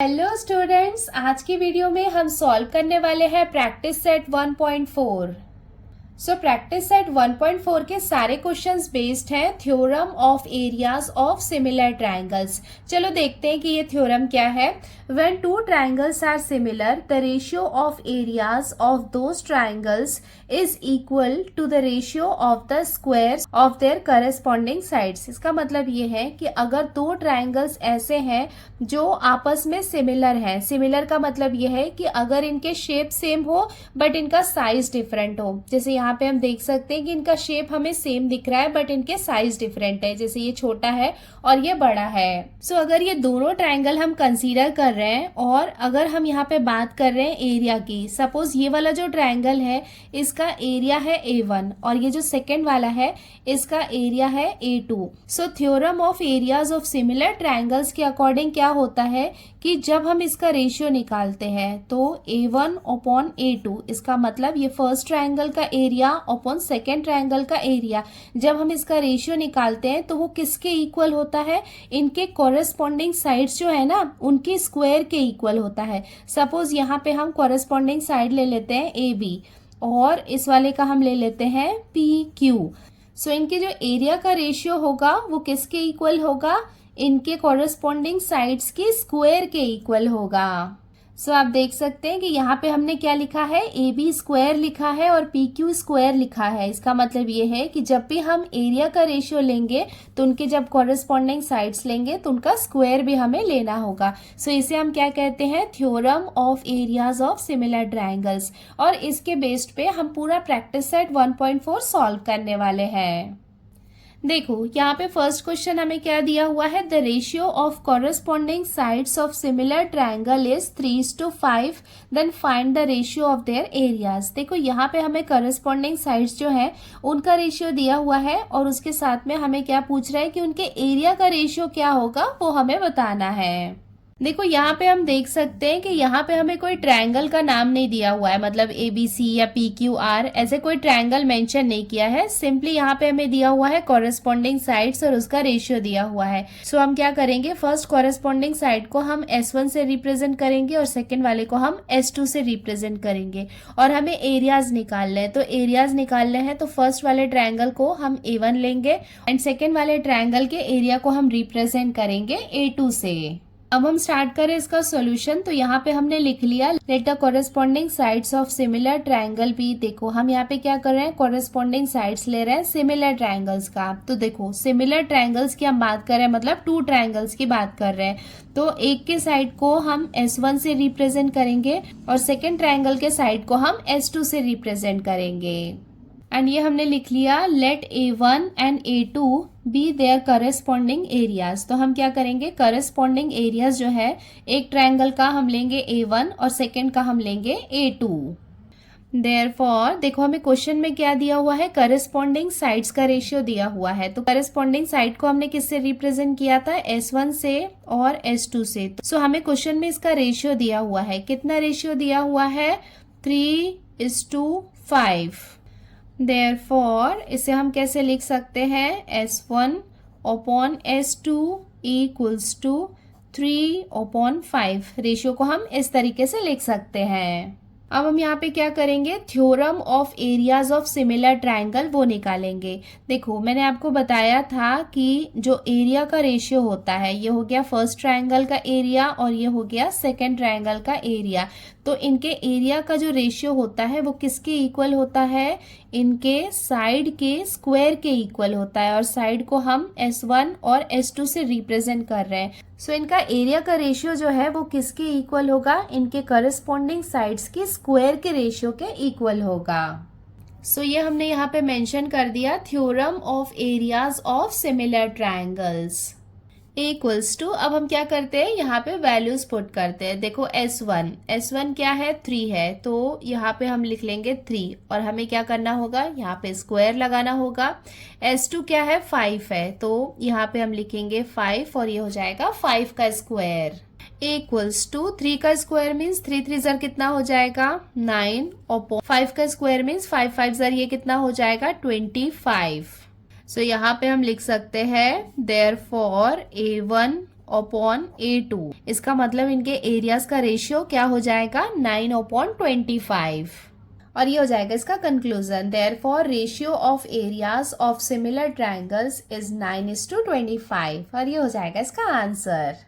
Hello students, आज की video में हम सॉल्व करने वाले हैं प्रैक्टिस सेट 1.4। प्रैक्टिस सेट 1.4 के सारे क्वेश्चंस बेस्ड हैं theorem of areas of similar triangles. चलो देखते हैं कि ये थ्योरम क्या है। When two triangles are similar, the ratio of areas of those triangles is equal to the ratio of the squares of their corresponding sides. इसका मतलब ये है कि अगर दो ट्रायंगल्स ऐसे हैं जो आपस में सिमिलर हैं, सिमिलर का मतलब ये है कि अगर इनके शेप सेम हो बट इनका साइज डिफरेंट हो। जैसे यहाँ पे हम देख सकते हैं कि इनका शेप हमें सेम दिख रहा है बट इनके साइज डिफरेंट है, जैसे ये छोटा है और ये बड़ा है। अगर ये दोनों ट्रायंगल हम कंसीडर कर रहे हैं और अगर हम यहाँ पे बात कर रहे हैं एरिया की, सपोज ये वाला जो ट्रायंगल है इसका एरिया है A1 और ये जो सेकेंड वाला है इसका एरिया है A2। Theorem of areas of similar triangles के अकॉर्डिंग क्या होता है कि जब हम इसका रेशियो निकालते हैं तो A1 अपॉन A2, इसका मतलब ये फर्स्ट ट्रायंगल का एरिया अपॉन सेकेंड ट्रायंगल का एरिया, जब हम इसका रेशियो निकालते हैं तो वो किसके इक्वल होता है? इनके कॉरेस्पॉन्डिंग साइड्स जो है ना उनके स्क्वायर के इक्वल होता है। सपोज यहाँ पे हम कॉरेस्पॉन्डिंग साइड ले लेते हैं AB और इस वाले का हम ले लेते हैं PQ। इनके जो एरिया का रेशियो होगा वो किसके इक्वल होगा? इनके कॉरेस्पॉन्डिंग साइड्स के स्क्वायर के इक्वल होगा। आप देख सकते हैं कि यहाँ पे हमने क्या लिखा है, AB स्क्वायर लिखा है और PQ स्क्वायर लिखा है। इसका मतलब ये है कि जब भी हम एरिया का रेशियो लेंगे तो उनके जब कॉरेस्पॉन्डिंग साइड्स लेंगे तो उनका स्क्वायर भी हमें लेना होगा। इसे हम क्या कहते हैं? Theorem of areas of similar triangles. और इसके बेस्ड पे हम पूरा प्रैक्टिस सेट 1.4 सॉल्व करने वाले हैं। देखो यहाँ पे फर्स्ट क्वेश्चन हमें क्या दिया हुआ है, the ratio of corresponding sides of similar triangle is 3:5, then find the ratio of their areas. देखो यहाँ पे हमें कॉरेस्पॉन्डिंग साइड्स जो है उनका रेशियो दिया हुआ है और उसके साथ में हमें क्या पूछ रहा है कि उनके एरिया का रेशियो क्या होगा वो हमें बताना है। देखो यहाँ पे हम देख सकते हैं कि यहाँ पे हमें कोई ट्रायंगल का नाम नहीं दिया हुआ है, मतलब ABC या PQR ऐसे कोई ट्रायंगल मेंशन नहीं किया है। सिंपली यहाँ पे हमें दिया हुआ है कॉरेस्पॉन्डिंग साइड्स और उसका रेशियो दिया हुआ है। हम क्या करेंगे, फर्स्ट कॉरेस्पॉन्डिंग साइड को हम S1 से रिप्रेजेंट करेंगे और सेकेंड वाले को हम S2 से रिप्रेजेंट करेंगे और हमें एरियाज निकालने हैं। तो एरियाज निकालने हैं तो फर्स्ट वाले ट्रायंगल को हम A1 लेंगे एंड सेकेंड वाले ट्रायंगल के एरिया को हम रिप्रेजेंट करेंगे A2 से। अब हम स्टार्ट करें इसका सॉल्यूशन। तो यहाँ पे हमने लिख लिया let the corresponding sides of similar triangle be. देखो हम यहाँ पे क्या कर रहे हैं, कॉरेस्पॉन्डिंग साइड्स ले रहे हैं सिमिलर ट्रायंगल्स का। तो देखो सिमिलर ट्रायंगल्स की हम बात कर रहे हैं, मतलब टू ट्रायंगल्स की बात कर रहे हैं। तो एक के साइड को हम S1 से रिप्रेजेंट करेंगे और सेकेंड ट्रायंगल के साइड को हम S2 से रिप्रेजेंट करेंगे। एंड ये हमने लिख लिया let A1 and A2 be their corresponding areas. तो हम क्या करेंगे, करस्पॉन्डिंग एरियाज जो है एक ट्रायंगल का हम लेंगे A1 और सेकेंड का हम लेंगे A2। देयरफॉर देखो हमें क्वेश्चन में क्या दिया हुआ है, करस्पॉन्डिंग साइड्स का रेशियो दिया हुआ है। तो करस्पॉन्डिंग साइड को हमने किससे रिप्रेजेंट किया था, S1 से और S2 से। हमें क्वेश्चन में इसका रेशियो दिया हुआ है, कितना रेशियो दिया हुआ है, 3:5। Therefore, इसे हम कैसे लिख सकते हैं, S1 upon S2 equals to 3/5। Ratio को हम इस तरीके से लिख सकते हैं। अब हम यहाँ पे क्या करेंगे, theorem of areas of similar triangle वो निकालेंगे। देखो मैंने आपको बताया था कि जो एरिया का रेशियो होता है, ये हो गया फर्स्ट ट्रायंगल का एरिया और ये हो गया सेकेंड ट्रायंगल का एरिया। तो इनके एरिया का जो रेशियो होता है वो किसके इक्वल होता है, इनके साइड के स्क्वायर के इक्वल होता है और साइड को हम S1 और S2 से रिप्रेजेंट कर रहे हैं। इनका एरिया का रेशियो जो है वो किसके इक्वल होगा, इनके करस्पॉन्डिंग साइड्स के स्क्वायर के रेशियो के इक्वल होगा। ये हमने यहाँ पे मेंशन कर दिया, theorem of areas of similar triangles equals to. अब हम क्या करते हैं, यहाँ पे वैल्यूज पुट करते हैं। देखो S1 क्या है, 3 है, तो यहाँ पे हम लिख लेंगे 3 और हमें क्या करना होगा, यहाँ पे स्क्वायर लगाना होगा। S2 क्या है, 5 है, तो यहाँ पे हम लिखेंगे 5 और ये हो जाएगा 5 का स्क्वायर इक्वल्स टू 3 का स्क्वायर मीन्स 3 ज़र कितना हो जाएगा, 9 और 5 का स्क्वायर मीन्स 5 ज़र ये कितना हो जाएगा, 25। यहाँ पे हम लिख सकते हैं देयरफॉर A1 अपॉन A2। इसका मतलब इनके एरियाज का रेशियो क्या हो जाएगा 9/25। और ये हो जाएगा इसका conclusion. Therefore ratio of areas of similar triangles is 9:25 और ये हो जाएगा इसका आंसर।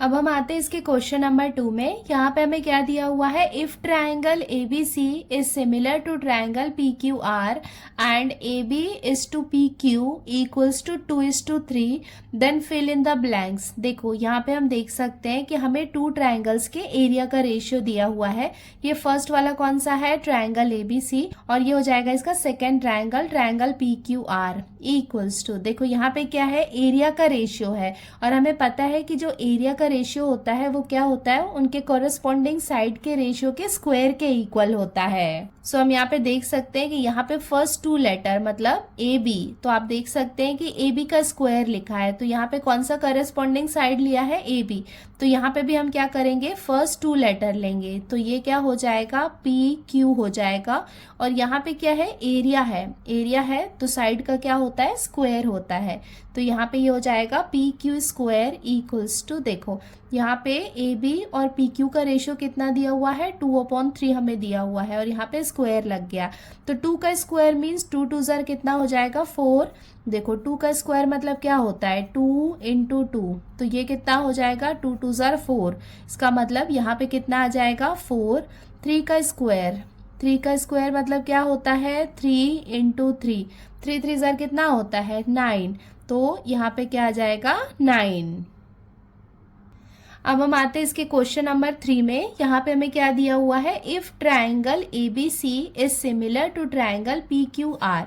अब हम आते हैं इसके क्वेश्चन नंबर 2 में। यहाँ पे हमें क्या दिया हुआ है, if triangle ABC is similar to triangle PQR and AB is to PQ equals to 2:3 then fill in the blanks. देखो यहाँ पे हम देख सकते हैं कि हमें 2 ट्राइंगल्स के एरिया का रेशियो दिया हुआ है। ये फर्स्ट वाला कौन सा है, ट्राइंगल ABC, और ये हो जाएगा इसका second triangle, triangle PQR equals to, देखो यहाँ पे क्या है, एरिया का रेशियो है। और हमें पता है कि जो एरिया का रेशियो होता है वो क्या होता है, उनके कोरस्पॉन्डिंग साइड के रेशियो के स्क्वायर के इक्वल होता है। सो हम यहाँ पे देख सकते हैं कि यहाँ पे फर्स्ट 2 लेटर मतलब AB, तो आप देख सकते हैं कि AB का स्क्वायर लिखा है, तो यहाँ पे कौन सा करस्पॉन्डिंग साइड लिया है, AB। तो यहाँ पे भी हम क्या करेंगे, फर्स्ट 2 लेटर लेंगे, तो ये क्या हो जाएगा, PQ हो जाएगा। और यहाँ पे क्या है, एरिया है, एरिया है तो साइड का क्या होता है, स्क्वायर होता है। तो यहाँ पे ये हो जाएगा PQ स्क्वायर इक्वल्स टू, देखो यहाँ पे AB और PQ का रेशियो कितना दिया हुआ है, 2/3 हमें दिया हुआ है, और यहाँ पे स्क्वायर लग गया। तो 2 का स्क्वायर मीन्स 2 2 ज़र कितना हो जाएगा, 4। देखो 2 का स्क्वायर मतलब क्या होता है, 2 × 2, तो ये कितना हो जाएगा, 2 2 ज़र 4। इसका मतलब यहाँ पे कितना आ जाएगा, 4। 3 का स्क्वायर, 3 का स्क्वायर मतलब क्या होता है, 3 × 3, 3 3 ज़र कितना होता है, 9, तो यहाँ पे क्या आ जाएगा, 9। अब हम आते हैं इसके क्वेश्चन नंबर 3 में। यहाँ पे हमें क्या दिया हुआ है, if triangle ABC is similar to triangle PQR,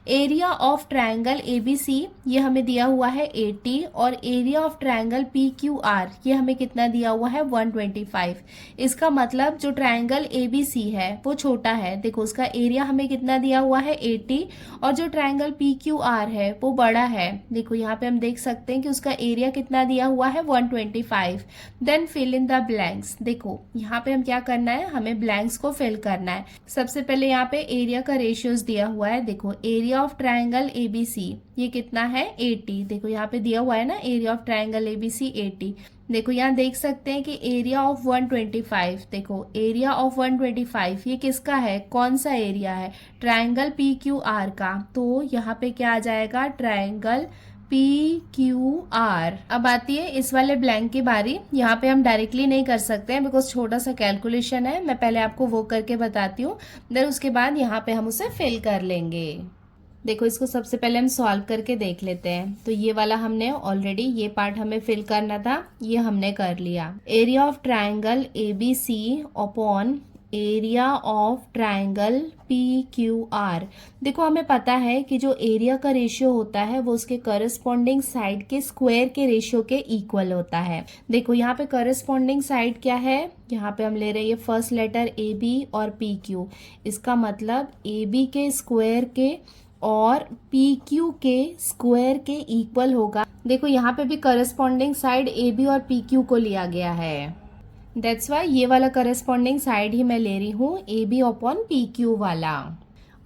area of triangle ABC ये हमें दिया हुआ है 80, और एरिया ऑफ ट्राइंगल PQR ये हमें कितना दिया हुआ है, 125। इसका मतलब जो ट्राइंगल ABC है वो छोटा है, देखो उसका एरिया हमें कितना दिया हुआ है, 80, और जो ट्राइंगल PQR है वो बड़ा है। देखो यहाँ पे हम देख सकते हैं कि उसका एरिया कितना दिया हुआ है, 125। Then fill in the blanks. देखो यहाँ पे हम क्या करना है, हमें ब्लैंक्स को फिल करना है। सबसे पहले यहाँ पे एरिया का रेशियोज दिया हुआ है, देखो एरिया ऑफ ट्राइंगल ABC ये कितना है, 80। देखो यहाँ पे दिया हुआ है ना, एरिया ऑफ ट्राइंगल ABC 80। देखो यहाँ देख सकते हैं कि एरिया ऑफ 125, देखो एरिया ऑफ 125 ये किसका है, कौन सा एरिया है, ट्राइंगल PQR का। तो यहाँ पे क्या आ जाएगा, ट्राइंगल PQR। अब आती है इस वाले ब्लैंक की बारी। यहाँ पे हम डायरेक्टली नहीं कर सकते हैं बिकॉज छोटा सा कैलकुलेशन है, मैं पहले आपको वो करके बताती हूँ, देन उसके बाद यहाँ पे हम उसे फिल कर लेंगे। देखो इसको सबसे पहले हम सॉल्व करके देख लेते हैं। तो ये वाला हमने ऑलरेडी, ये पार्ट हमें फिल करना था, ये हमने कर लिया। Area of triangle ABC upon area of triangle PQR। देखो हमें पता है कि जो एरिया का रेशियो होता है वो उसके करस्पॉन्डिंग साइड के स्क्वायर के रेशियो के इक्वल होता है। देखो यहाँ पे करस्पॉन्डिंग साइड क्या है, यहाँ पे हम ले रहे हैं फर्स्ट लेटर AB और PQ। इसका मतलब AB के स्क्वायर के और PQ के स्क्वायर के इक्वल होगा। देखो यहाँ पे भी करस्पॉन्डिंग साइड AB और PQ को लिया गया है, दैट्स वाई ये वाला करस्पॉन्डिंग साइड ही मैं ले रही हूँ, AB अपॉन PQ वाला।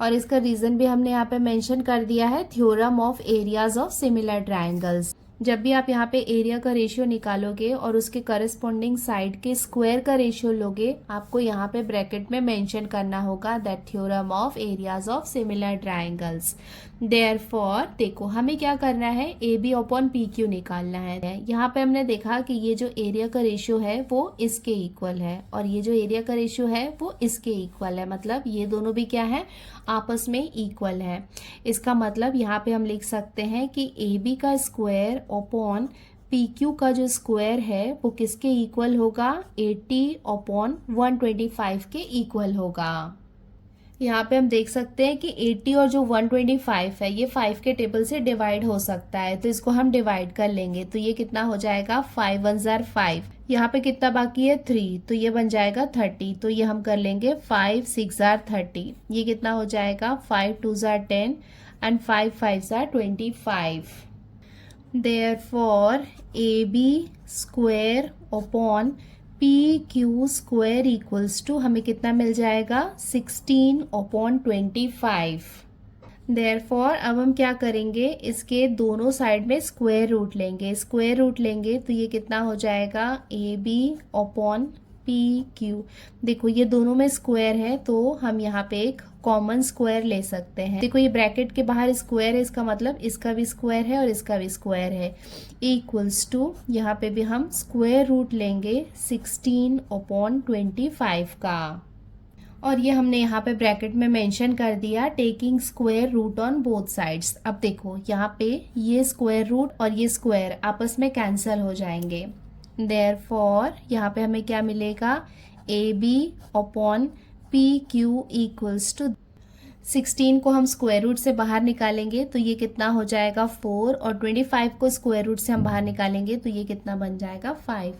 और इसका रीजन भी हमने यहाँ पे मेंशन कर दिया है, theorem of areas of similar triangles. जब भी आप यहाँ पे एरिया का रेशियो निकालोगे और उसके करस्पॉन्डिंग साइड के स्क्वायर का रेशियो लोगे, आपको यहाँ पे ब्रैकेट में मेंशन करना होगा that theorem of areas of similar triangles. Therefore देखो हमें क्या करना है, AB अपॉन PQ निकालना है। यहाँ पे हमने देखा कि ये जो एरिया का रेशियो है वो इसके इक्वल है, और ये जो एरिया का रेशियो है वो इसके इक्वल है, मतलब ये दोनों भी क्या है, आपस में इक्वल है। इसका मतलब यहाँ पे हम लिख सकते हैं कि AB का स्क्वायर अपॉन PQ का जो स्क्वायर है वो किसके इक्वल होगा, 80 अपॉन 125 के इक्वल होगा। यहाँ पे हम देख सकते हैं कि 80 और जो 125 है ये 5 के टेबल से डिवाइड हो सकता है, तो इसको हम डिवाइड कर लेंगे। तो ये कितना हो जाएगा, 5 1 ज़र 5, यहाँ पे कितना बाकी है 3, तो ये बन जाएगा 30। तो ये हम कर लेंगे 5 6 ज़र 30, ये कितना हो जाएगा 5 2 ज़र 10 एंड 5 5 ज़र 25। Therefore AB square upon P Q square equals to हमें कितना मिल जाएगा 16/25। देयरफॉर अब हम क्या करेंगे, इसके दोनों साइड में स्क्वायर रूट लेंगे। स्क्वायर रूट लेंगे तो ये कितना हो जाएगा A B upon P Q. देखो ये दोनों में स्क्वायर है तो हम यहाँ पे एक कॉमन स्क्वायर ले सकते हैं। देखो ये ब्रैकेट के बाहर स्क्वायर है, इसका मतलब इसका भी स्क्वायर है और इसका भी स्क्वायर है। इक्वल्स टू यहाँ पे भी हम स्क्वायर रूट लेंगे 16/25 का, और ये हमने यहाँ पे ब्रैकेट में मेंशन कर दिया taking square root on both sides. अब देखो यहाँ पे ये स्क्वायर रूट और ये स्क्वायर आपस में कैंसल हो जाएंगे। देयरफॉर यहाँ पे हमें क्या मिलेगा, A B upon P Q equals to 16 को हम स्क्वायर रूट से बाहर निकालेंगे तो ये कितना हो जाएगा 4, और 25 को स्क्वायर रूट से हम बाहर निकालेंगे तो ये कितना बन जाएगा 5।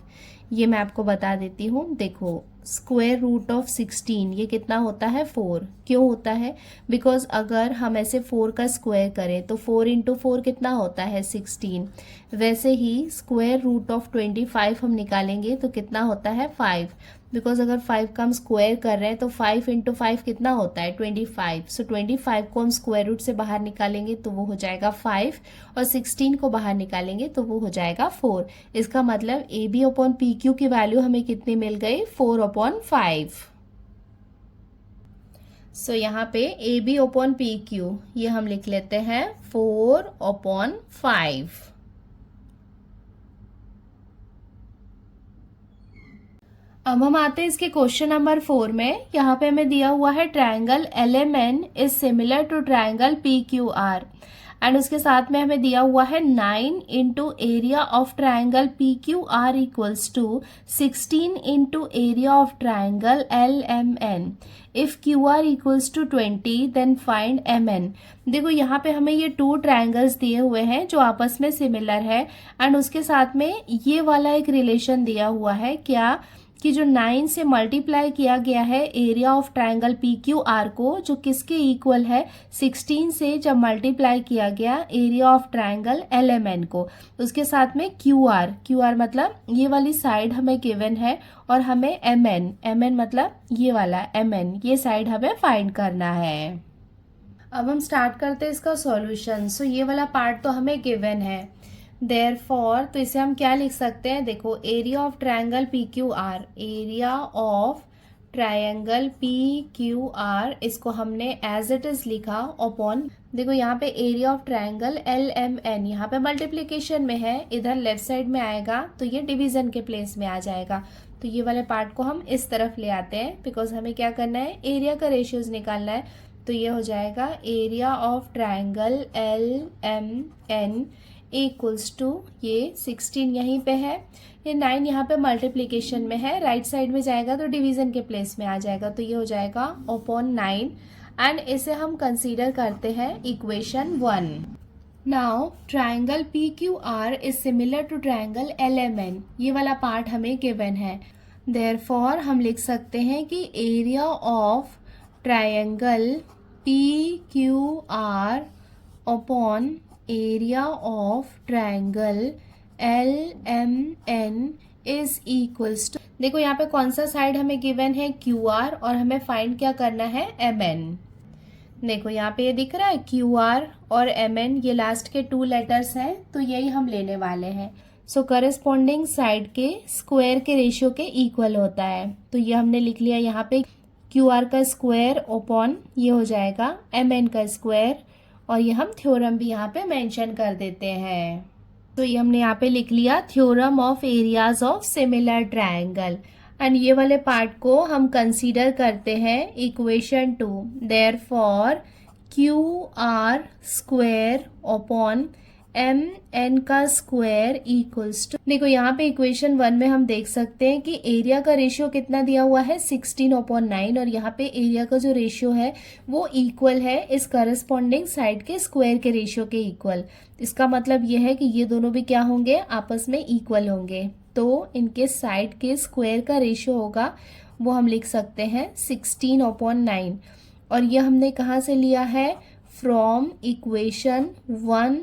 ये मैं आपको बता देती हूँ। देखो स्क्वायर रूट ऑफ 16 ये कितना होता है 4। क्यों होता है, बिकॉज अगर हम ऐसे 4 का स्क्वायर करें तो 4 इंटू 4 कितना होता है 16। वैसे ही स्क्वायर रूट ऑफ 25 हम निकालेंगे तो कितना होता है 5, बिकॉज अगर 5 का हम स्क्वायर कर रहे हैं तो 5 इंटू 5 कितना होता है 25। सो 25 को हम स्क्वायर रूट से बाहर निकालेंगे तो वो हो जाएगा 5, और 16 को बाहर निकालेंगे तो वो हो जाएगा 4। इसका मतलब A B upon P Q की वैल्यू हमें कितनी मिल गई 4/5। सो यहाँ पे A B upon P Q ये हम लिख लेते हैं 4/5। अब हम आते हैं इसके क्वेश्चन नंबर 4 में। यहाँ पे हमें दिया हुआ है triangle LMN is similar to triangle PQR, and उसके साथ में हमें दिया हुआ है 9 into area of triangle PQR equals to 16 into area of triangle LMN। If QR equals to 20 then find MN। देखो यहाँ पे हमें ये 2 ट्रायंगल्स दिए हुए हैं जो आपस में सिमिलर है, एंड उसके साथ में ये वाला एक रिलेशन दिया हुआ है क्या, कि जो 9 से मल्टीप्लाई किया गया है एरिया ऑफ ट्रायंगल PQR को, जो किसके इक्वल है 16 से जब मल्टीप्लाई किया गया एरिया ऑफ ट्रायंगल LMN को, उसके साथ में QR मतलब ये वाली साइड हमें गिवन है, और हमें MN मतलब ये वाला MN, ये साइड हमें फाइंड करना है। अब हम स्टार्ट करते हैं इसका सॉल्यूशन। सो ये वाला पार्ट तो हमें गिवन है, देयरफॉर तो इसे हम क्या लिख सकते हैं, देखो area of triangle PQR, area of triangle PQR इसको हमने एज इट इज लिखा अपॉन, देखो यहाँ पे एरिया ऑफ ट्रायंगल LMN यहाँ पे मल्टीप्लीकेशन में है, इधर लेफ्ट साइड में आएगा तो ये डिवीजन के प्लेस में आ जाएगा। तो ये वाले पार्ट को हम इस तरफ ले आते हैं, बिकॉज हमें क्या करना है एरिया का रेशियोज निकालना है। तो ये हो जाएगा area of triangle LMN equals to, ये 16 यहीं पे है, ये 9 यहाँ पे मल्टीप्लीकेशन में है, राइट साइड में जाएगा तो डिवीजन के प्लेस में आ जाएगा, तो ये हो जाएगा अपॉन 9, एंड इसे हम कंसीडर करते हैं equation 1। Now triangle PQR is similar to triangle LMN, ये वाला पार्ट हमें गिवन है। देयरफॉर हम लिख सकते हैं कि area of triangle PQR upon area of triangle LMN is equals to, देखो यहाँ पे कौन सा साइड हमें गिवन है QR, और हमें फाइंड क्या करना है MN। देखो यहाँ पे ये दिख रहा है QR और MN, ये लास्ट के 2 लेटर्स हैं तो यही हम लेने वाले हैं। सो करस्पॉन्डिंग साइड के स्क्वायर के रेशियो के इक्वल होता है, तो ये हमने लिख लिया यहाँ पे QR का स्क्वायर अपॉन ये हो जाएगा MN का स्क्वायर, और ये हम थ्योरम भी यहाँ पे मेंशन कर देते हैं। तो ये हमने यहाँ पे लिख लिया theorem of areas of similar triangle, and ये वाले पार्ट को हम कंसीडर करते हैं equation 2। Therefore QR square upon MN का स्क्वायर इक्वल्स टू, देखो यहाँ पे इक्वेशन 1 में हम देख सकते हैं कि एरिया का रेशियो कितना दिया हुआ है 16/9, और यहाँ पे एरिया का जो रेशियो है वो इक्वल है इस करस्पॉन्डिंग साइड के स्क्वायर के रेशियो के इक्वल। इसका मतलब ये है कि ये दोनों भी क्या होंगे आपस में इक्वल होंगे, तो इनके साइड के स्क्वायर का रेशियो होगा वो हम लिख सकते हैं 16/9, और ये हमने कहाँ से लिया है फ्रॉम इक्वेशन 1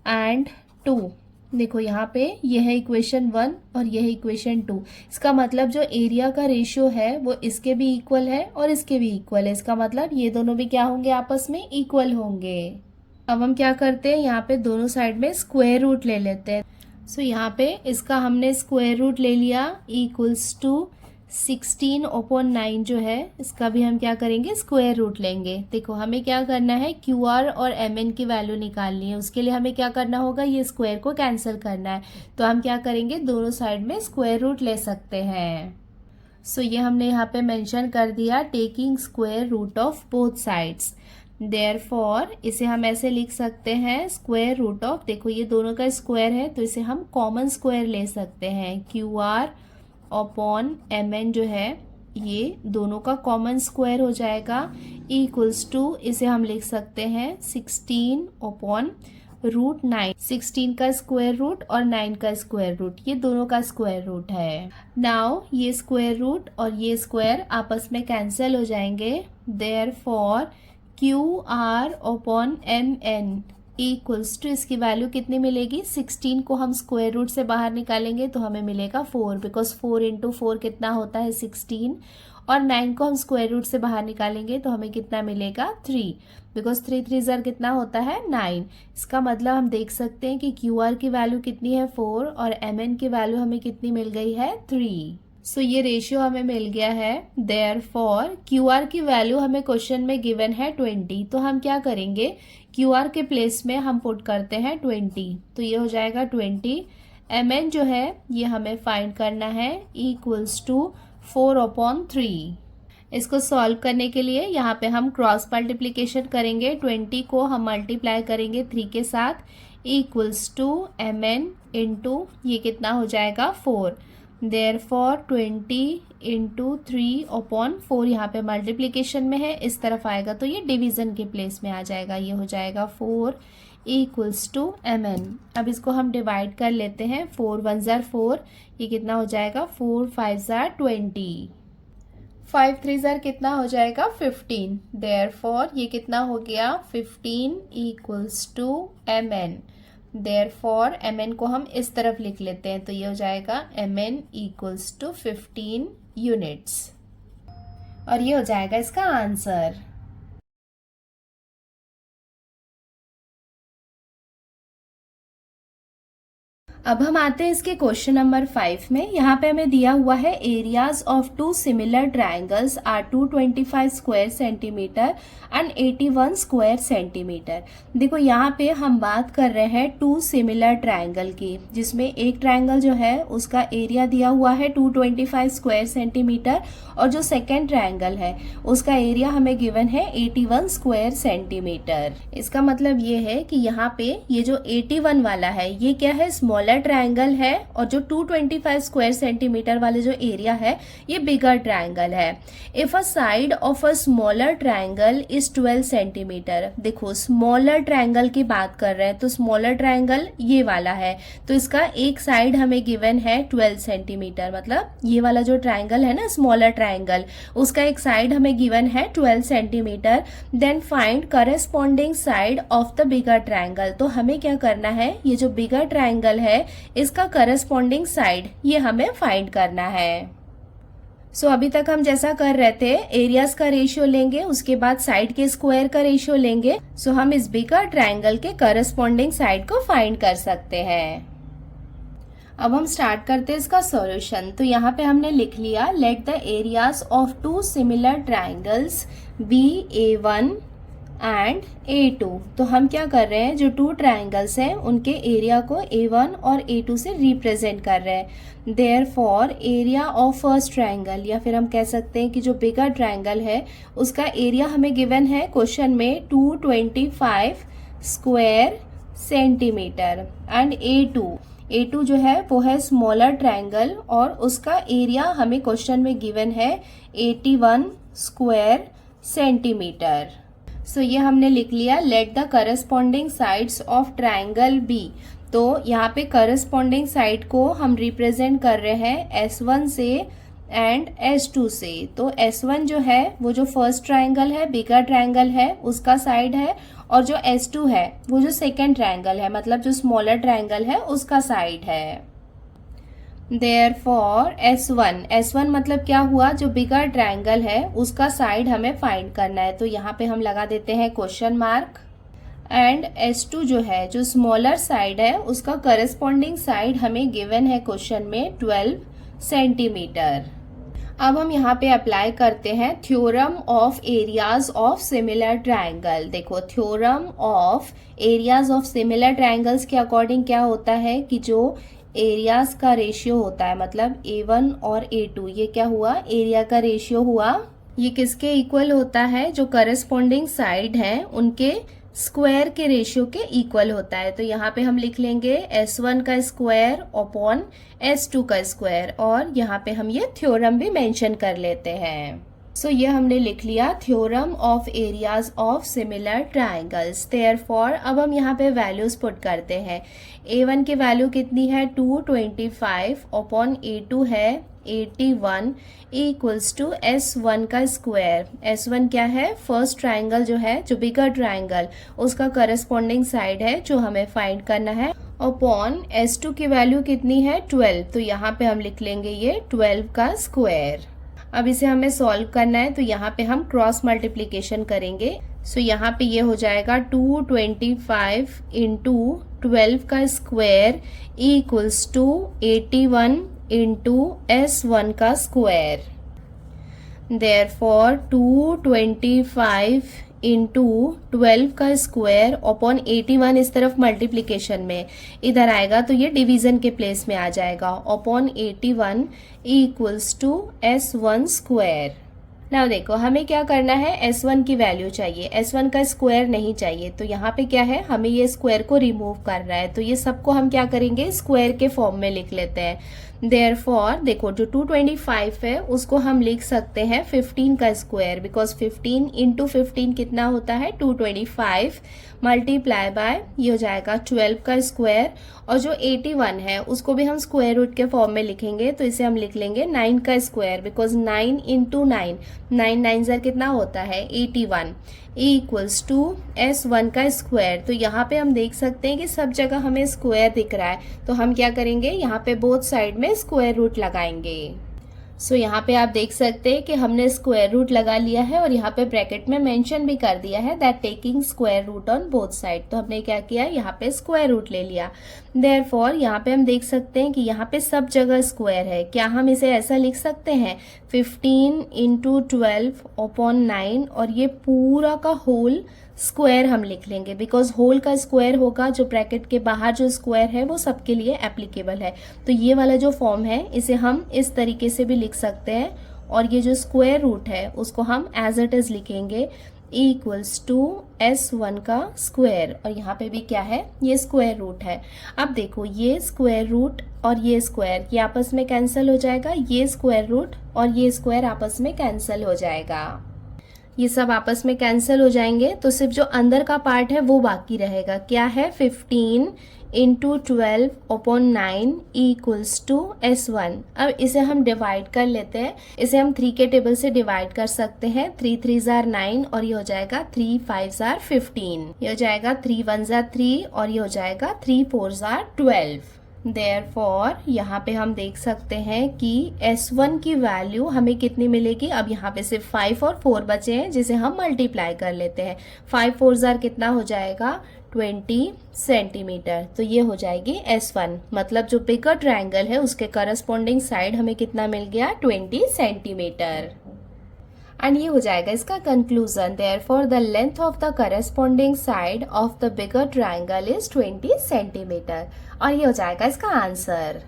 and 2। देखो यहाँ पे ये है इक्वेशन 1 और ये है इक्वेशन 2। इसका मतलब जो एरिया का रेशियो है वो इसके भी इक्वल है और इसके भी इक्वल है। इसका मतलब ये दोनों भी क्या होंगे, आपस में इक्वल होंगे। अब हम क्या करते हैं, यहाँ पे दोनों साइड में स्क्वायर रूट ले लेते हैं। सो यहाँ पे इसका हमने स्क्वायर रूट ले लिया, इक्वल्स टू 16/9 जो है इसका भी हम क्या करेंगे, स्क्वायर रूट लेंगे। देखो हमें क्या करना है, QR और MN की वैल्यू निकालनी है। उसके लिए हमें क्या करना होगा, ये स्क्वायर को कैंसिल करना है। तो हम क्या करेंगे, दोनों साइड में स्क्वायर रूट ले सकते हैं। सो ये हमने यहाँ पे मेंशन कर दिया, taking square root of both sides. Therefore इसे हम ऐसे लिख सकते हैं, स्क्वायर रूट ऑफ, देखो ये दोनों का स्क्वायर है तो इसे हम कॉमन स्क्वायर ले सकते हैं। QR अपॉन MN जो है ये दोनों का कॉमन स्क्वायर हो जाएगा, इक्वल्स टू इसे हम लिख सकते हैं 16/√9। 16 का स्क्वायर रूट और 9 का स्क्वायर रूट, ये दोनों का स्क्वायर रूट है। नाउ ये स्क्वायर रूट और ये स्क्वायर आपस में कैंसिल हो जाएंगे। Therefore QR upon MN equals to, इसकी वैल्यू कितनी मिलेगी, 16 को हम स्क्वायर रूट से बाहर निकालेंगे तो हमें मिलेगा 4, बिकॉज 4 इंटू 4 कितना होता है 16, और 9 को हम स्क्वायर रूट से बाहर निकालेंगे तो हमें कितना मिलेगा 3, बिकॉज 3 3 ज़र कितना होता है 9। इसका मतलब हम देख सकते हैं कि QR की वैल्यू कितनी है 4 और MN की वैल्यू हमें कितनी मिल गई है 3। सो ये रेशियो हमें मिल गया है। देयरफॉर QR की वैल्यू हमें क्वेश्चन में गिवन है 20, तो हम क्या करेंगे, QR के प्लेस में हम पुट करते हैं 20, तो ये हो जाएगा 20। MN जो है ये हमें फाइंड करना है, इक्वल्स टू 4/3। इसको सॉल्व करने के लिए यहाँ पे हम क्रॉस मल्टीप्लीकेशन करेंगे, 20 को हम मल्टीप्लाई करेंगे 3 के साथ, इक्वल्स टू MN इंटू ये कितना हो जाएगा 4। देयरफॉर 20 इंटू 3/4, यहाँ पे मल्टीप्लीकेशन में है, इस तरफ आएगा तो ये डिवीजन के प्लेस में आ जाएगा, ये हो जाएगा 4 इक्वल्स टू MN। अब इसको हम डिवाइड कर लेते हैं, 4 1 ज़र 4, ये कितना हो जाएगा 4 5 ज़र 20, 5 3 ज़र कितना हो जाएगा 15। देयरफॉर ये कितना हो गया 15 equals to MN। Therefore MN को हम इस तरफ लिख लेते हैं, तो ये हो जाएगा MN इक्वल्स टू 15 यूनिट्स, और ये हो जाएगा इसका आंसर। अब हम आते हैं इसके क्वेश्चन नंबर 5 में। यहाँ पे हमें दिया हुआ है areas of 2 similar triangles are 225 square centimetre and 81 square centimetre. देखो यहाँ पे हम बात कर रहे हैं 2 सिमिलर ट्राइंगल की, जिसमें एक ट्राइंगल जो है उसका एरिया दिया हुआ है 225 स्क्वायर सेंटीमीटर, और जो सेकेंड ट्राइंगल है उसका एरिया हमें गिवन है 81 स्क्वायर सेंटीमीटर। इसका मतलब ये है कि यहाँ पे ये जो 81 वाला है ये क्या है, स्मॉलर ट्रायंगल है, और जो 225 स्क्वायर सेंटीमीटर वाले जो एरिया है ये बिगर ट्रायंगल है। If a side of a smaller triangle is 12 centimetre, देखो स्मॉलर ट्रायंगल की बात कर रहे हैं तो स्मॉलर ट्रायंगल ये वाला है, तो इसका एक साइड हमें गिवन है 12 सेंटीमीटर, मतलब ये वाला जो ट्रायंगल है ना स्मॉलर ट्रायंगल, उसका एक साइड हमें गिवन है 12 centimetre. Then find corresponding side of the bigger triangle. तो हमें क्या करना है, ये जो बिगर ट्रायंगल है इसका करस्पॉन्डिंग साइड ये हमें फाइंड करना है। सो अभी तक हम जैसा कर रहे थे, एरियाज का रेशियो लेंगे, उसके बाद साइड के स्क्वायर का रेशियो लेंगे। सो हम इस बिगर ट्रायंगल के करस्पॉन्डिंग साइड को फाइंड कर सकते हैं। अब हम स्टार्ट करते हैं इसका सॉल्यूशन। तो यहाँ पे हमने लिख लिया, let the areas of 2 similar triangles BA1 and A2। तो हम क्या कर रहे हैं, जो 2 ट्राइंगल्स हैं उनके एरिया को A1 और A2 से रिप्रेजेंट कर रहे हैं। Therefore area of first triangle, या फिर हम कह सकते हैं कि जो बिगर ट्राइंगल है उसका एरिया हमें गिवन है क्वेश्चन में 225 स्क्वायर सेंटीमीटर, एंड A2 जो है वो है स्मॉलर ट्रायंगल और उसका एरिया हमें क्वेश्चन में गिवन है 81 स्क्वायर सेंटीमीटर। सो ये हमने लिख लिया, let the corresponding sides of triangle B। तो यहाँ पे करस्पॉन्डिंग साइड को हम रिप्रेजेंट कर रहे हैं S1 से एंड S2 से। तो S1 जो है वो जो फर्स्ट ट्रायंगल है, बिगर ट्रायंगल है, उसका साइड है, और जो S2 है वो जो सेकेंड ट्रायंगल है, मतलब जो स्मॉलर ट्रायंगल है उसका साइड है। देयरफॉर S1 मतलब क्या हुआ, जो बिगर ट्रायंगल है उसका साइड हमें फाइंड करना है, तो यहाँ पे हम लगा देते हैं क्वेश्चन मार्क। एंड S2 जो है, जो स्मॉलर साइड है, उसका करस्पॉन्डिंग साइड हमें गिवन है क्वेश्चन में 12 सेंटीमीटर। अब हम यहाँ पे अप्लाई करते हैं theorem of areas of similar triangle. देखो, theorem of areas of similar triangles के अकॉर्डिंग क्या होता है कि जो एरियाज का रेशियो होता है, मतलब A1 और A2, ये क्या हुआ, एरिया का रेशियो हुआ, ये किसके इक्वल होता है, जो करस्पॉन्डिंग साइड है उनके स्क्वायर के रेशियो के इक्वल होता है। तो यहाँ पे हम लिख लेंगे S1 का स्क्वायर अपॉन S2 का स्क्वायर, और यहाँ पे हम ये थ्योरम भी मेंशन कर लेते हैं। सो ये हमने लिख लिया theorem of areas of similar triangles. Therefore अब हम यहाँ पे वैल्यूज पुट करते हैं। A1 की वैल्यू कितनी है, 225 अपॉन A2 है 81 इक्वल्स टू S1 का स्क्वायर। S1 क्या है, फर्स्ट ट्रायंगल जो है, जो बिगर ट्रायंगल, उसका करस्पॉन्डिंग साइड है जो हमें फाइंड करना है, अपॉन S2 की वैल्यू कितनी है, 12, तो यहाँ पे हम लिख लेंगे ये 12 का स्क्वायर। अब इसे हमें सॉल्व करना है, तो यहाँ पे हम क्रॉस मल्टीप्लीकेशन करेंगे। सो यहाँ पे ये हो जाएगा 225 इंटू 12 का square equals to 81 into S1 का स्क्वायर। देयरफॉर 225 इंटू 12 का स्क्वायर अपॉन 81 इस तरफ मल्टीप्लीकेशन में, इधर आएगा तो ये डिवीजन के प्लेस में आ जाएगा, upon 81 equals to S1 square. Now देखो, हमें क्या करना है, S1 की वैल्यू चाहिए, S1 का स्क्वायर नहीं चाहिए। तो यहाँ पे क्या है, हमें ये स्क्वायर को रिमूव करना है, तो ये सबको हम क्या करेंगे, स्क्वायर के फॉर्म में लिख लेते हैं। देयरफॉर देखो, जो 225 है उसको हम लिख सकते हैं 15 का स्क्वायर, बिकॉज 15 इंटू 15 कितना होता है, 225 मल्टीप्लाई बाय, ये हो जाएगा 12 का स्क्वायर। और जो 81 है उसको भी हम स्क्वायर रूट के फॉर्म में लिखेंगे, तो इसे हम लिख लेंगे 9 का स्क्वायर, बिकॉज 9 इंटू 9, 9 9 ज़र कितना होता है, 81 इक्वल्स टू S1 का स्क्वायर। तो यहाँ पे हम देख सकते हैं कि सब जगह हमें स्क्वायर दिख रहा है, तो हम क्या करेंगे, यहाँ पे बोथ साइड में स्क्वायर रूट लगाएंगे। सो यहाँ पे आप देख सकते हैं कि हमने स्क्वायर रूट लगा लिया है, और यहाँ पे ब्रैकेट में मेंशन भी कर दिया है that taking square root on both side. तो हमने क्या किया, यहाँ पे स्क्वायर रूट ले लिया। देयरफॉर यहाँ पे हम देख सकते हैं कि यहाँ पे सब जगह स्क्वायर है। क्या हम इसे ऐसा लिख सकते हैं, 15 इंटू 12 अपॉन 9, और ये पूरा का होल स्क्वायर हम लिख लेंगे, बिकॉज होल का स्क्वायर होगा, जो ब्रैकेट के बाहर जो स्क्वायर है वो सबके लिए एप्लीकेबल है। तो ये वाला जो फॉर्म है इसे हम इस तरीके से भी लिख सकते हैं, और ये जो स्क्वायर रूट है उसको हम एज इट इज लिखेंगे इक्वल्स टू S1 का स्क्वायर, और यहाँ पे भी क्या है, ये स्क्वायर रूट है। अब देखो, ये स्क्वायर रूट और ये स्क्वायर, ये आपस में कैंसिल हो जाएगा, ये स्क्वायर रूट और ये स्क्वायर आपस में कैंसिल हो जाएगा, ये सब आपस में कैंसिल हो जाएंगे, तो सिर्फ जो अंदर का पार्ट है वो बाकी रहेगा। क्या है, 15 into 12 upon 9 equals to S1। अब इसे हम डिवाइड कर लेते हैं, इसे हम 3 के टेबल से डिवाइड कर सकते हैं। 3 3 जार 9, और ये हो जाएगा 3 5 जार 15, ये हो जाएगा 3 1 जार 3, और ये हो जाएगा 3 4 जार 12। देयरफॉर यहाँ पे हम देख सकते हैं कि S1 की वैल्यू हमें कितनी मिलेगी। अब यहाँ पे सिर्फ 5 और 4 बचे हैं, जिसे हम मल्टीप्लाई कर लेते हैं। 5 4 जार कितना हो जाएगा, 20 सेंटीमीटर। तो ये हो जाएगी S1, मतलब जो बिगर ट्रायंगल है उसके करस्पॉन्डिंग साइड हमें कितना मिल गया, 20 सेंटीमीटर। एंड ये हो जाएगा इसका conclusion. Therefore the length of the corresponding side of the bigger triangle is 20 centimetre, और ये हो जाएगा इसका आंसर।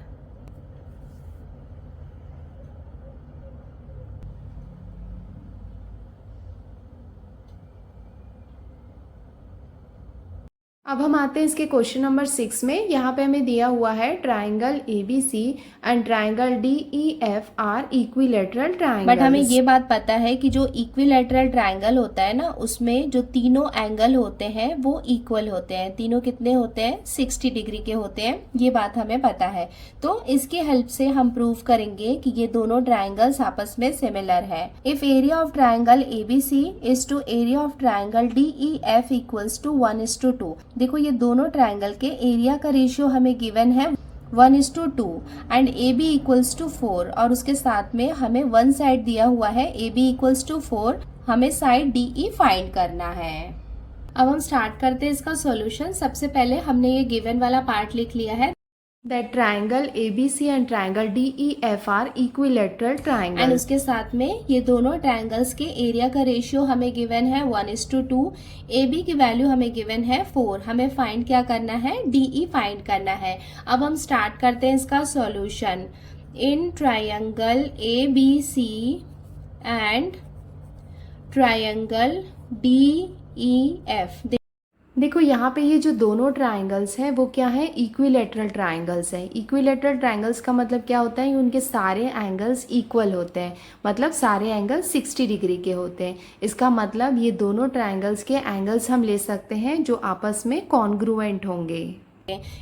अब हम आते हैं इसके क्वेश्चन नंबर 6 में। यहाँ पे हमें दिया हुआ है triangle ABC and triangle DEF are equilateral triangle. But हमें ये बात पता है कि जो इक्विलेटरल ट्राइंगल होता है ना, उसमें जो तीनों एंगल होते हैं वो इक्वल होते हैं। तीनों कितने होते हैं? 60 डिग्री के होते हैं। ये बात हमें पता है। तो इसके हेल्प से हम प्रूव करेंगे कि ये दोनों ट्राइंगल्स आपस में सिमिलर है। If area of triangle ABC is to area of triangle DEF equals to 1:2। देखो ये दोनों ट्राइंगल के एरिया का रेशियो हमें गिवन है 1:2 एंड AB इक्वल्स टू 4 और उसके साथ में हमें वन साइड दिया हुआ है AB इक्वल्स टू 4। हमें साइड DE फाइंड करना है। अब हम स्टार्ट करते हैं इसका सॉल्यूशन। सबसे पहले हमने ये गिवन वाला पार्ट लिख लिया है that triangle ABC and triangle DEF are equilateral triangles and उसके साथ में ये दोनों ट्रायंगल्स के एरिया का रेशियो हमें गिवन है 1:2। AB की वैल्यू हमें गिवन है 4। हमें फाइंड क्या करना है? DE फाइंड करना है। अब हम स्टार्ट करते हैं इसका solution. In triangle ABC and triangle DEF, देखो यहाँ पे ये जो दोनों ट्राइंगल्स हैं वो क्या है? इक्विलेटरल ट्राइंगल्स हैं। इक्विलेटरल ट्राइंगल्स का मतलब क्या होता है? उनके सारे एंगल्स इक्वल होते हैं, मतलब सारे एंगल्स 60 डिग्री के होते हैं। इसका मतलब ये दोनों ट्राइंगल्स के एंगल्स हम ले सकते हैं जो आपस में कॉन्ग्रुएंट होंगे।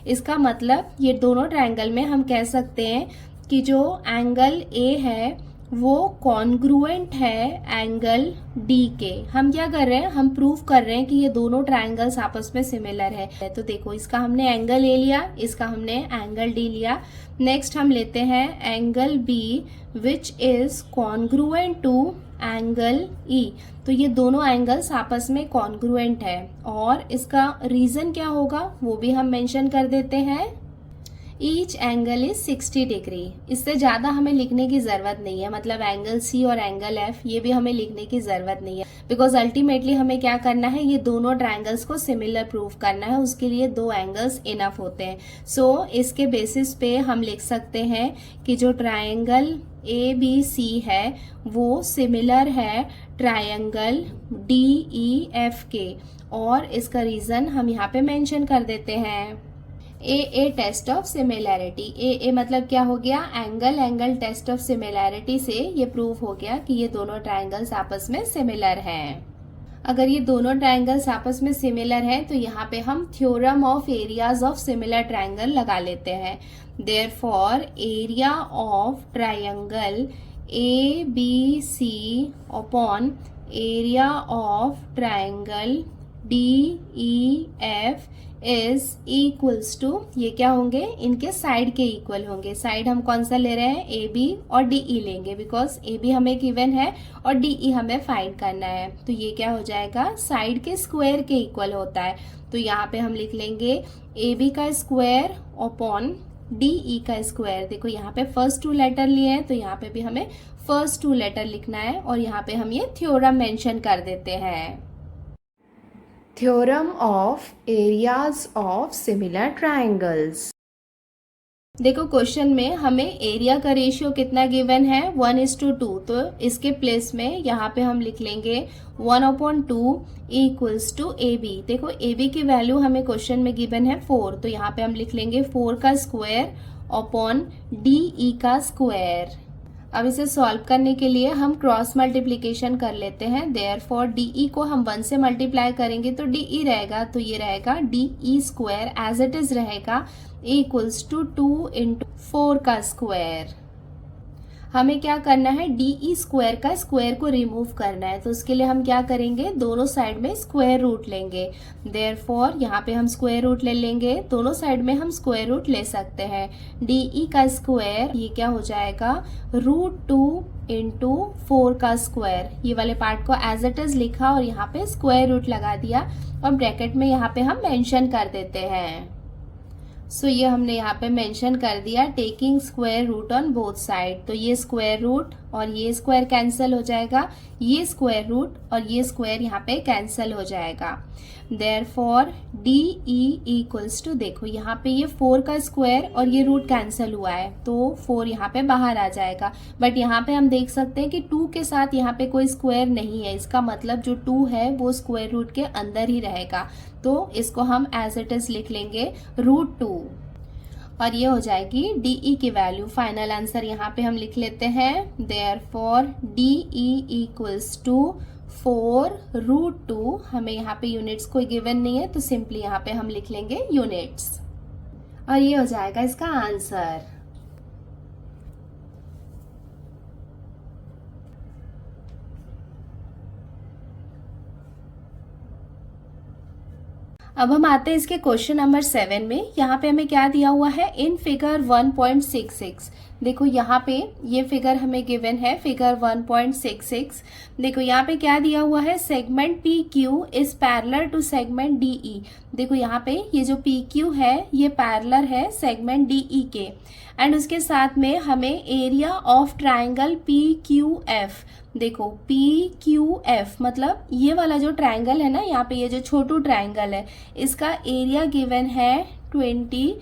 इसका मतलब ये दोनों ट्राइंगल में हम कह सकते हैं कि जो एंगल A है वो कॉन्ग्रुएंट है एंगल D के। हम क्या कर रहे हैं? हम प्रूव कर रहे हैं कि ये दोनों ट्राइंगल्स आपस में सिमिलर है। तो देखो इसका हमने एंगल A लिया, इसका हमने एंगल D लिया। नेक्स्ट हम लेते हैं angle B which is congruent to angle E। तो ये दोनों एंगल्स आपस में कॉन्ग्रुएंट है और इसका रीजन क्या होगा वो भी हम मेंशन कर देते हैं। Each angle is 60 degree. इससे ज़्यादा हमें लिखने की ज़रूरत नहीं है, मतलब एंगल C और एंगल F ये भी हमें लिखने की ज़रूरत नहीं है, बिकॉज अल्टीमेटली हमें क्या करना है? ये दोनों ट्राइंगल्स को सिमिलर प्रूव करना है। उसके लिए दो एंगल्स इनफ होते हैं। सो इसके बेसिस पे हम लिख सकते हैं कि जो ट्राइंगल ABC है वो सिमिलर है ट्राइंगल DEF के, और इसका रीज़न हम यहाँ पे मेंशन कर देते हैं। ए टेस्ट ऑफ सिमिलैरिटी। ए मतलब क्या हो गया? एंगल टेस्ट ऑफ सिमिलैरिटी से ये प्रूव हो गया कि ये दोनों ट्राइंगल्स आपस में सिमिलर हैं। अगर ये दोनों ट्राइंगल्स आपस में सिमिलर हैं तो यहाँ पे हम theorem of areas of similar triangle लगा लेते हैं। Therefore area of triangle ABC upon area of triangle DEF is equals to, ये क्या होंगे? इनके साइड के इक्वल होंगे। साइड हम कौन सा ले रहे हैं? AB और DE लेंगे, बिकॉज AB हमें गिवन है और DE हमें फाइंड करना है। तो ये क्या हो जाएगा? साइड के स्क्वायर के इक्वल होता है। तो यहाँ पे हम लिख लेंगे AB का स्क्वायर अपॉन DE का स्क्वायर। देखो यहाँ पे फर्स्ट 2 लेटर लिए हैं तो यहाँ पे भी हमें फर्स्ट 2 लेटर लिखना है और यहाँ पे हम ये थ्योरम मेंशन कर देते हैं। Theorem of areas of similar triangles. देखो क्वेश्चन में हमें एरिया का रेशियो कितना गिवन है? 1:2। तो इसके प्लेस में यहाँ पे हम लिख लेंगे 1/2 इक्वल्स टू AB। देखो AB की वैल्यू हमें क्वेश्चन में गिवन है 4, तो यहाँ पे हम लिख लेंगे 4 का स्क्वायर अपॉन DE का स्क्वायर। अब इसे सॉल्व करने के लिए हम क्रॉस मल्टीप्लिकेशन कर लेते हैं। देयरफॉर DE को हम 1 से मल्टीप्लाई करेंगे तो DE रहेगा, तो ये रहेगा DE square as it is रहेगा इक्वल्स टू 2 × 4 का स्क्वायर। हमें क्या करना है? DE स्क्वायर का स्क्वायर को रिमूव करना है, तो उसके लिए हम क्या करेंगे? दोनों साइड में स्क्वायर रूट लेंगे। देयरफॉर यहाँ पे हम स्क्वायर रूट ले लेंगे, दोनों साइड में हम स्क्वायर रूट ले सकते हैं। DE का स्क्वायर ये क्या हो जाएगा? √2 × 4 का स्क्वायर। ये वाले पार्ट को एज इट इज लिखा और यहाँ पे स्क्वायर रूट लगा दिया और ब्रैकेट में यहाँ पे हम मेंशन कर देते हैं। सो ये हमने यहाँ पे मेंशन कर दिया taking square root on both side. तो ये स्क्वायर रूट और ये स्क्वायर कैंसिल हो जाएगा, ये स्क्वायर रूट और ये स्क्वायर यहाँ पे कैंसिल हो जाएगा। Therefore D E equals to, देखो यहाँ पे ये 4 का स्क्वायर और ये रूट कैंसिल हुआ है तो 4 यहाँ पे बाहर आ जाएगा। बट यहाँ पे हम देख सकते हैं कि 2 के साथ यहाँ पे कोई स्क्वायर नहीं है, इसका मतलब जो 2 है वो स्क्वायर रूट के अंदर ही रहेगा, तो इसको हम एज इट इज लिख लेंगे √2 और ये हो जाएगी डी ई की वैल्यू। फाइनल आंसर यहाँ पे हम लिख लेते हैं, therefore D E equals to 4√2। हमें यहाँ पे यूनिट्स कोई गिवन नहीं है तो सिंपली यहाँ पे हम लिख लेंगे यूनिट्स और ये हो जाएगा इसका आंसर। अब हम आते हैं इसके क्वेश्चन नंबर 7 में। यहाँ पे हमें क्या दिया हुआ है, इन फिगर 1.66। देखो यहाँ पे ये फिगर हमें गिवन है, फिगर 1.66। देखो यहाँ पे क्या दिया हुआ है, segment P Q is parallel to segment D E. देखो यहाँ पे ये जो पी क्यू है ये पैरेलल है सेगमेंट डी ई के, एंड उसके साथ में हमें area of triangle P Q F. देखो पी क्यू एफ मतलब ये वाला जो ट्राइंगल है ना, यहाँ पे ये जो छोटू ट्राइंगल है इसका एरिया गिवन है 20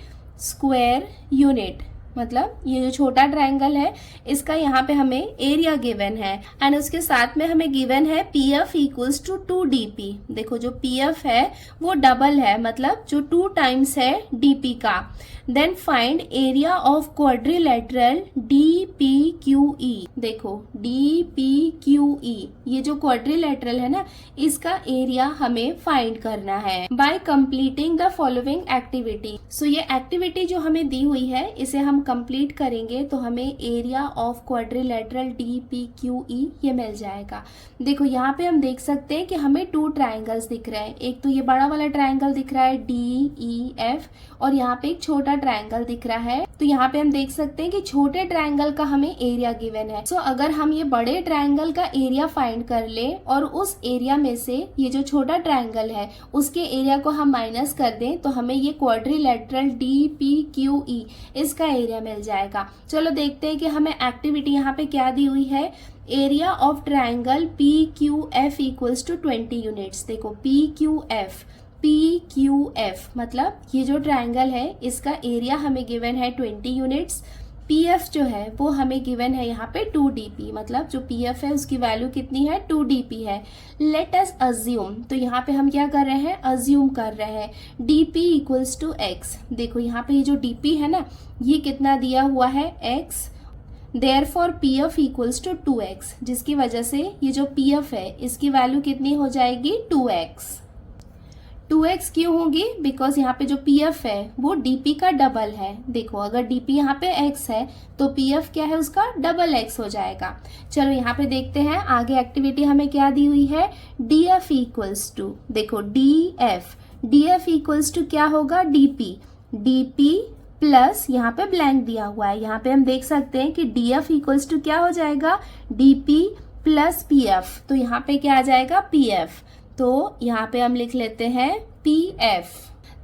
स्क्वायर यूनिट। मतलब ये जो छोटा ट्राइंगल है इसका यहाँ पे हमें एरिया गिवन है, एंड उसके साथ में हमें गिवन है P F equals to 2dp। देखो जो पी एफ है वो डबल है, मतलब जो 2 टाइम्स है dp का। Then find area of quadrilateral DPQE। देखो DPQE ये जो क्वाड्रिलेटरल है ना इसका एरिया हमें फाइंड करना है by completing the following activity. So ये एक्टिविटी जो हमें दी हुई है इसे हम कंप्लीट करेंगे तो हमें एरिया ऑफ क्वाड्रिलेटरल DPQE ये मिल जाएगा। देखो यहाँ पे हम देख सकते हैं कि हमें 2 ट्राइंगल्स दिख रहे हैं, एक तो ये बड़ा वाला ट्राइंगल दिख रहा है DEF और यहाँ पे एक छोटा ट्राइंगल दिख रहा है। तो यहाँ पे हम देख सकते हैं कि छोटे ट्राइंगल का हमें एरिया गिवन है। सो अगर हम ये बड़े ट्राइंगल का एरिया फाइंड कर ले और उस एरिया में से ये जो छोटा ट्राइंगल है उसके एरिया को हम माइनस कर दें तो हमें ये क्वाड्रिलेटरल DPQE इसका एरिया मिल जाएगा। चलो देखते हैं कि हमें एक्टिविटी यहाँ पे क्या दी हुई है। Area of triangle PQF equals to 20 units. देखो PQF मतलब ये जो ट्राइंगल है इसका एरिया हमें गिवन है 20 यूनिट्स। PF जो है वो हमें गिवन है यहाँ पे 2dp, मतलब जो PF है उसकी वैल्यू कितनी है 2dp है। लेट अस अज्यूम, तो यहाँ पे हम क्या कर रहे हैं, अज्यूम कर रहे हैं dp इक्वल्स टू x। देखो यहाँ पे ये जो dp है ना ये कितना दिया हुआ है x, therefore PF equals to 2x, जिसकी वजह से ये जो PF है इसकी वैल्यू कितनी हो जाएगी 2x क्यों होगी, बिकॉज यहाँ पे जो PF है वो DP का डबल है। देखो अगर DP यहाँ पे x है तो PF क्या है उसका डबल x हो जाएगा। चलो यहाँ पे देखते हैं आगे एक्टिविटी हमें क्या दी हुई है। DF इक्वल्स टू, देखो DF इक्वल्स टू क्या होगा DP प्लस यहाँ पे ब्लैंक दिया हुआ है। यहाँ पे हम देख सकते हैं कि DF इक्वल्स टू क्या हो जाएगा DP प्लस PF, तो यहाँ पे क्या आ जाएगा PF, तो यहाँ पे हम लिख लेते हैं PF।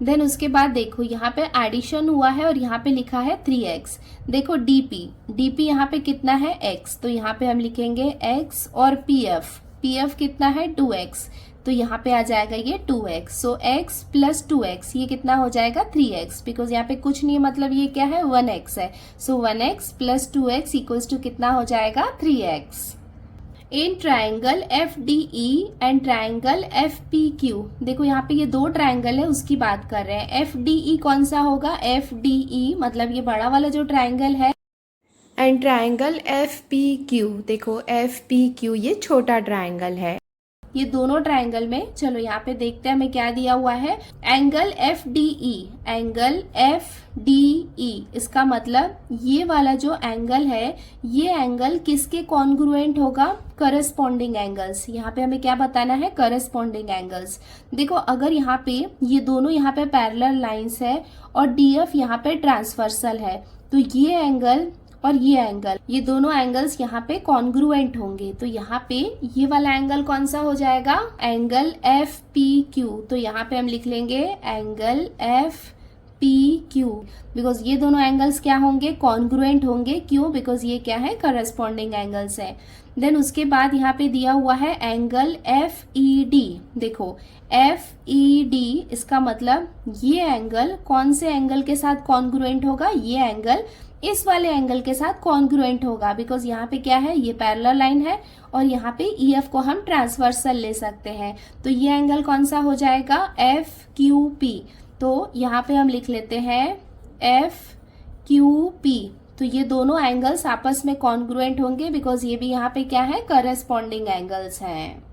देन उसके बाद देखो यहाँ पे एडिशन हुआ है और यहाँ पे लिखा है 3x। देखो DP यहाँ पे कितना है x, तो यहाँ पे हम लिखेंगे x और PF कितना है 2x, तो यहाँ पे आ जाएगा ये 2x। सो x प्लस 2x ये कितना हो जाएगा 3x, बिकॉज यहाँ पे कुछ नहीं है मतलब ये क्या है 1x है। सो 1x plus 2x equals to कितना हो जाएगा 3x। In triangle FDE and triangle FPQ, देखो यहाँ पे ये 2 ट्राइंगल है उसकी बात कर रहे हैं। FDE कौन सा होगा, FDE मतलब ये बड़ा वाला जो ट्राइंगल है, एंड ट्राइंगल FPQ, देखो FPQ ये छोटा ट्राइंगल है। ये दोनों ट्राइंगल में चलो यहाँ पे देखते हैं हमें क्या दिया हुआ है। एंगल FDE, इसका मतलब ये वाला जो एंगल है ये एंगल किसके कॉन्ग्रुएंट होगा, करस्पॉन्डिंग एंगल्स। यहाँ पे हमें क्या बताना है, करस्पॉन्डिंग एंगल्स। देखो अगर यहाँ पे ये दोनों यहाँ पे पैरेलल लाइंस है और DF यहाँ पे ट्रांसवर्सल है तो ये एंगल और ये एंगल, ये दोनों एंगल्स यहाँ पे कॉन्ग्रुएंट होंगे। तो यहाँ पे ये वाला एंगल कौन सा हो जाएगा, एंगल FPQ। तो यहाँ पे हम लिख लेंगे एंगल पी क्यू, बिकॉज ये दोनों एंगल्स क्या होंगे, कॉन्ग्रुएंट होंगे। क्यों? बिकॉज ये क्या है, करस्पॉन्डिंग एंगल्स है। देन उसके बाद यहाँ पे दिया हुआ है एंगल एफ ई डी। देखो एफ ई डी, इसका मतलब ये एंगल कौन से एंगल के साथ कॉन्ग्रुएंट होगा, ये एंगल इस वाले एंगल के साथ कॉन्ग्रुएंट होगा, बिकॉज यहाँ पे क्या है, ये पैरेलल लाइन है और यहाँ पे ई एफ को हम ट्रांसवर्सल ले सकते हैं। तो ये एंगल कौन सा हो जाएगा, एफ क्यू पी। तो यहाँ पे हम लिख लेते हैं एफ क्यू पी। तो ये दोनों एंगल्स आपस में कॉन्ग्रुएंट होंगे, बिकॉज ये भी यहाँ पे क्या है, करस्पॉन्डिंग एंगल्स हैं।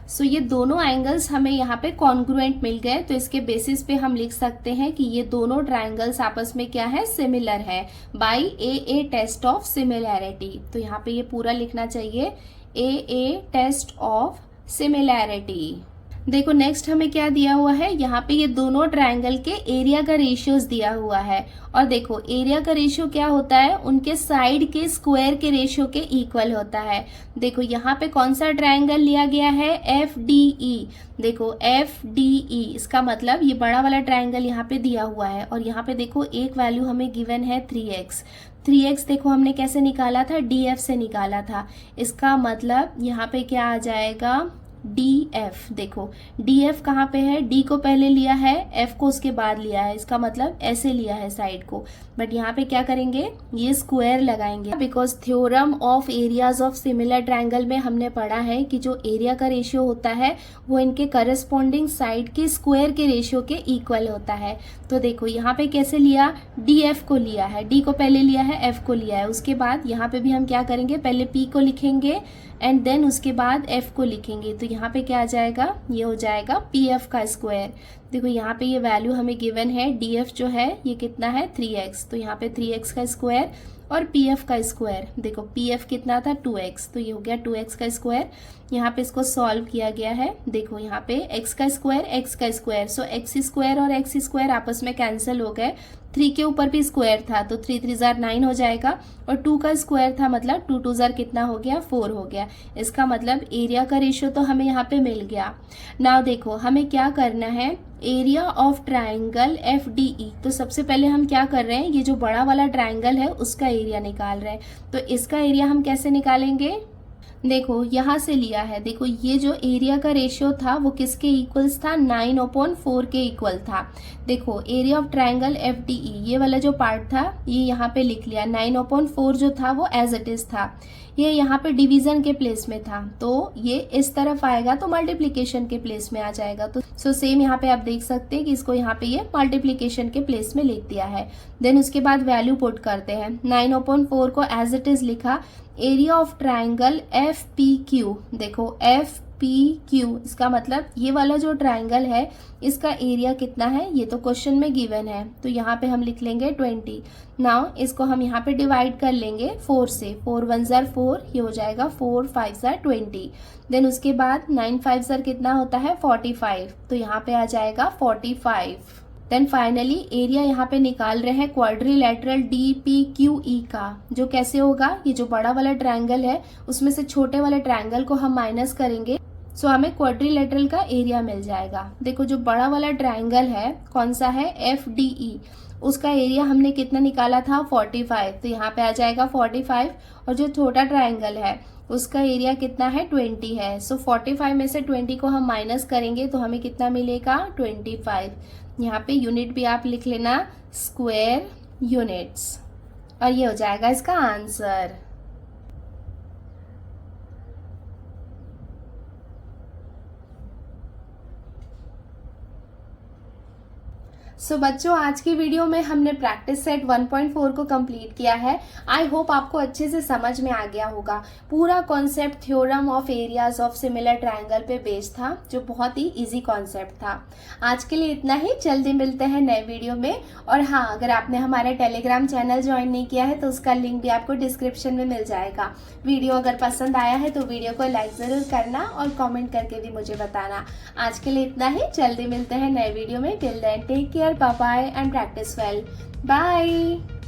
सो ये दोनों एंगल्स हमें यहाँ पे कॉन्ग्रुएंट मिल गए। तो इसके बेसिस पे हम लिख सकते हैं कि ये दोनों ट्राइंगल्स आपस में क्या है, सिमिलर है, by a test of similarity. तो यहाँ पे ये पूरा लिखना चाहिए, ए टेस्ट ऑफ सिमिलैरिटी। देखो नेक्स्ट हमें क्या दिया हुआ है, यहाँ पे ये दोनों ट्रायंगल के एरिया का रेशियोज दिया हुआ है। और देखो एरिया का रेशियो क्या होता है, उनके साइड के स्क्वायर के रेशियो के इक्वल होता है। देखो यहाँ पे कौन सा ट्रायंगल लिया गया है, एफ डी ई। देखो एफ डी ई, इसका मतलब ये बड़ा वाला ट्रायंगल यहाँ पे दिया हुआ है और यहाँ पे देखो एक वैल्यू हमें गिवन है 3x। 3x देखो हमने कैसे निकाला था, df से निकाला था। इसका मतलब यहाँ पे क्या आ जाएगा, df। देखो df कहाँ पे है, d को पहले लिया है, f को उसके बाद लिया है, इसका मतलब ऐसे लिया है साइड को। बट यहाँ पे क्या करेंगे, ये स्क्वायर लगाएंगे, because theorem of areas of similar triangle में हमने पढ़ा है कि जो एरिया का रेशियो होता है वो इनके करस्पॉन्डिंग साइड के स्क्वायर के रेशियो के इक्वल होता है। तो देखो यहाँ पे कैसे लिया, df को लिया है, d को पहले लिया है, f को लिया है, उसके बाद यहाँ पे भी हम क्या करेंगे, पहले p को लिखेंगे एंड देन उसके बाद f को लिखेंगे। तो यहाँ पे क्या आ जाएगा, ये हो जाएगा pf का स्क्वायर। देखो यहाँ पे ये वैल्यू हमें गिवन है, df जो है ये कितना है 3x, तो यहाँ पे 3x का स्क्वायर और pf का स्क्वायर। देखो pf कितना था 2x, तो ये हो गया 2x का स्क्वायर। यहाँ पे इसको सॉल्व किया गया है। देखो यहाँ पे x का स्क्वायर, x का स्क्वायर, सो x स्क्वायर और x स्क्वायर आपस में कैंसिल हो गए। 3 के ऊपर भी स्क्वायर था तो 3 3 जार 9 हो जाएगा और 2 का स्क्वायर था, मतलब 2 2 जार कितना हो गया, 4 हो गया। इसका मतलब एरिया का रेशियो तो हमें यहाँ पे मिल गया। नाउ देखो हमें क्या करना है, area of triangle F D E. तो सबसे पहले हम क्या कर रहे हैं, ये जो बड़ा वाला ट्राइंगल है उसका एरिया निकाल रहे हैं। तो इसका एरिया हम कैसे निकालेंगे, देखो यहाँ से लिया है। देखो ये जो एरिया का रेशियो था वो किसके इक्वल्स था, 9/4 के इक्वल था। देखो area of triangle F D E, ये वाला जो पार्ट था ये यहाँ पे लिख लिया, 9/4 जो था वो एज इट इज था, ये यहाँ पे डिवीजन के प्लेस में था, तो ये इस तरफ आएगा तो मल्टीप्लीकेशन के प्लेस में आ जाएगा। तो सो सेम यहाँ पे आप देख सकते हैं कि इसको यहाँ पे ये मल्टीप्लीकेशन के प्लेस में लिख दिया है। देन उसके बाद वैल्यू पुट करते हैं, 9/4 को एज इट इज लिखा, area of triangle F P Q. देखो एफ पी क्यू, इसका मतलब ये वाला जो ट्राइंगल है इसका एरिया कितना है, ये तो क्वेश्चन में गिवन है, तो यहाँ पे हम लिख लेंगे 20। नाउ इसको हम यहाँ पे डिवाइड कर लेंगे 4 से, 4 1 जार 4, ये हो जाएगा 4 5 जार 20। देन उसके बाद 9 5 जार कितना होता है 45, तो यहाँ पे आ जाएगा 45। देन फाइनली एरिया यहाँ पे निकाल रहे हैं quadrilateral D P Q E का, जो कैसे होगा, ये जो बड़ा वाला ट्रायंगल है उसमें से छोटे वाले ट्रायंगल को हम माइनस करेंगे, सो हमें क्वाड्रिलेटरल का एरिया मिल जाएगा। देखो जो बड़ा वाला ट्रायंगल है कौन सा है, एफ डी ई, उसका एरिया हमने कितना निकाला था 45, तो यहाँ पे आ जाएगा 45। और जो छोटा ट्रायंगल है उसका एरिया कितना है 20 है, सो 45 में से 20 को हम माइनस करेंगे तो हमें कितना मिलेगा 25। यहाँ पे यूनिट भी आप लिख लेना, स्क्वायर यूनिट्स, और ये हो जाएगा इसका आंसर। सो बच्चों आज की वीडियो में हमने प्रैक्टिस सेट 1.4 को कंप्लीट किया है। आई होप आपको अच्छे से समझ में आ गया होगा। पूरा concept theorem of areas of similar triangle पे बेस्ड था, जो बहुत ही इजी कॉन्सेप्ट था। आज के लिए इतना ही, जल्दी मिलते हैं नए वीडियो में। और हाँ, अगर आपने हमारा टेलीग्राम चैनल ज्वाइन नहीं किया है तो उसका लिंक भी आपको डिस्क्रिप्शन में मिल जाएगा। वीडियो अगर पसंद आया है तो वीडियो को लाइक जरूर करना और कॉमेंट करके भी मुझे बताना। आज के लिए इतना ही, जल्दी मिलते हैं नए वीडियो में। Till then take care, bye bye and practice well. Bye.